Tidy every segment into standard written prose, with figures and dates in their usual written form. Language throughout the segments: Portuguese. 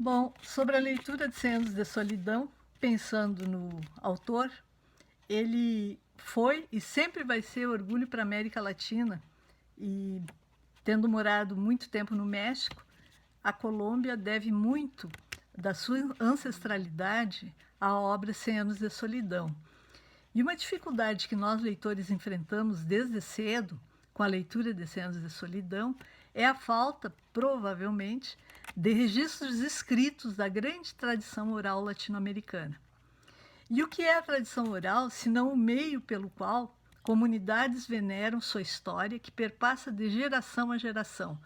Bom, sobre a leitura de 100 anos de solidão, pensando no autor, ele foi e sempre vai ser orgulho para a América Latina. E tendo morado muito tempo no México, a Colômbia deve muito da sua ancestralidade à obra 100 anos de solidão. E uma dificuldade que nós leitores enfrentamos desde cedo com a leitura de 100 anos de solidão é a falta, provavelmente, de registros escritos da grande tradição oral latino-americana. E o que é a tradição oral, senão o meio pelo qual comunidades veneram sua história, que perpassa de geração a geração,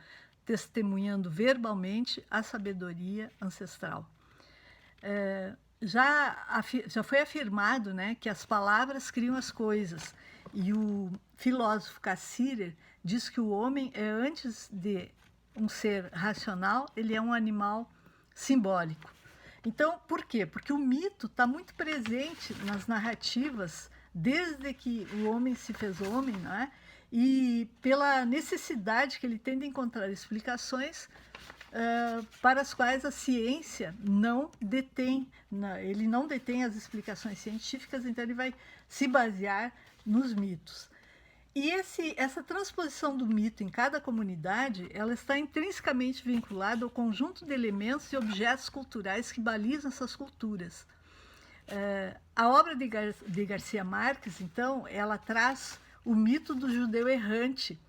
testemunhando verbalmente a sabedoria ancestral? Já foi afirmado, né, que as palavras criam as coisas, e o filósofo Cassirer diz que o homem é, antes de um ser racional, ele é um animal simbólico. Então, por quê? Porque o mito está muito presente nas narrativas desde que o homem se fez homem, né? E pela necessidade que ele tem de encontrar explicações para as quais a ciência não detém, ele não detém as explicações científicas, então ele vai se basear nos mitos. E essa transposição do mito em cada comunidade, ela está intrinsecamente vinculada ao conjunto de elementos e objetos culturais que balizam essas culturas. A obra de Garcia Marques, então, ela traz o mito do judeu errante.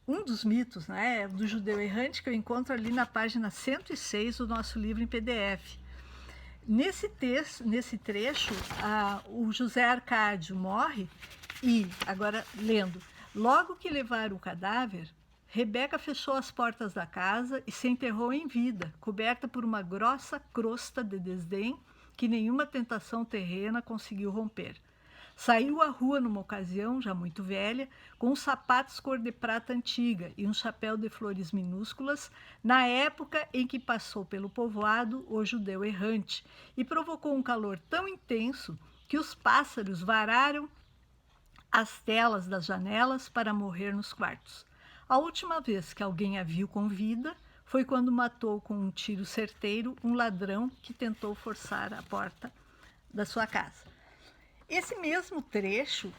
Um dos mitos, né, do judeu errante, que eu encontro ali na página 106 do nosso livro em PDF. Nesse trecho, o José Arcádio morre e, agora lendo, logo que levaram o cadáver, Rebeca fechou as portas da casa e se enterrou em vida, coberta por uma grossa crosta de desdém que nenhuma tentação terrena conseguiu romper. Saiu à rua numa ocasião, já muito velha, com os sapatos cor de prata antiga e um chapéu de flores minúsculas, na época em que passou pelo povoado o judeu errante, e provocou um calor tão intenso que os pássaros vararam as telas das janelas para morrer nos quartos. A última vez que alguém a viu com vida foi quando matou com um tiro certeiro um ladrão que tentou forçar a porta da sua casa. Esse mesmo trecho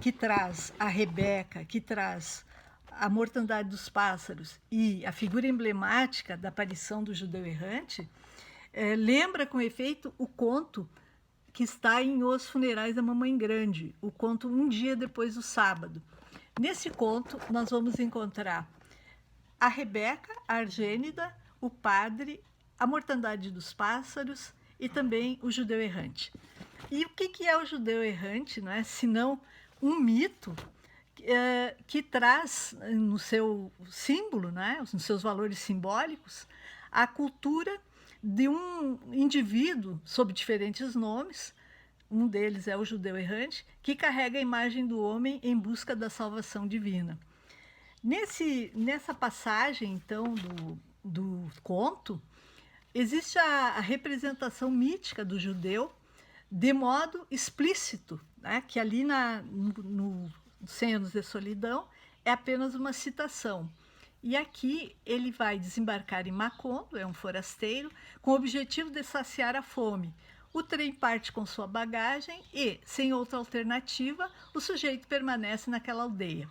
que traz a Rebeca, que traz a mortandade dos pássaros e a figura emblemática da aparição do judeu errante, lembra com efeito o conto que está em Os Funerais da Mamãe Grande, o conto Um Dia Depois do Sábado. Nesse conto, nós vamos encontrar a Rebeca, a Argênida, o padre, a mortandade dos pássaros e também o judeu errante. E o que é o judeu errante, não é? Senão um mito que traz no seu símbolo, né, nos seus valores simbólicos, a cultura de um indivíduo sob diferentes nomes. Um deles é o judeu errante, que carrega a imagem do homem em busca da salvação divina. Nessa passagem, então, do conto, existe a representação mítica do judeu de modo explícito, né? Que ali no 100 anos de solidão é apenas uma citação. E aqui ele vai desembarcar em Macondo, é um forasteiro, com o objetivo de saciar a fome. O trem parte com sua bagagem e, sem outra alternativa, o sujeito permanece naquela aldeia.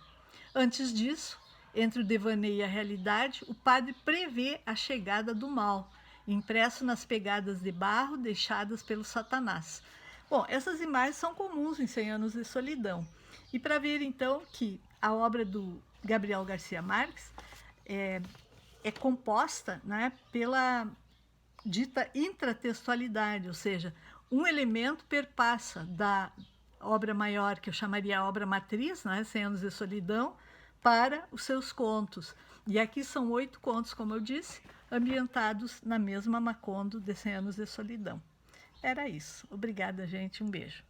Antes disso, entre o devaneio e a realidade, o padre prevê a chegada do mal, impresso nas pegadas de barro deixadas pelo Satanás. Bom, essas imagens são comuns em 100 anos de solidão. E para ver, então, que a obra do Gabriel Garcia Marques é composta, né, pela dita intratextualidade, ou seja, um elemento perpassa da obra maior, que eu chamaria a obra matriz, né, 100 anos de solidão, para os seus contos. E aqui são 8 contos, como eu disse, ambientados na mesma Macondo de 100 anos de solidão. Era isso. Obrigada, gente. Um beijo.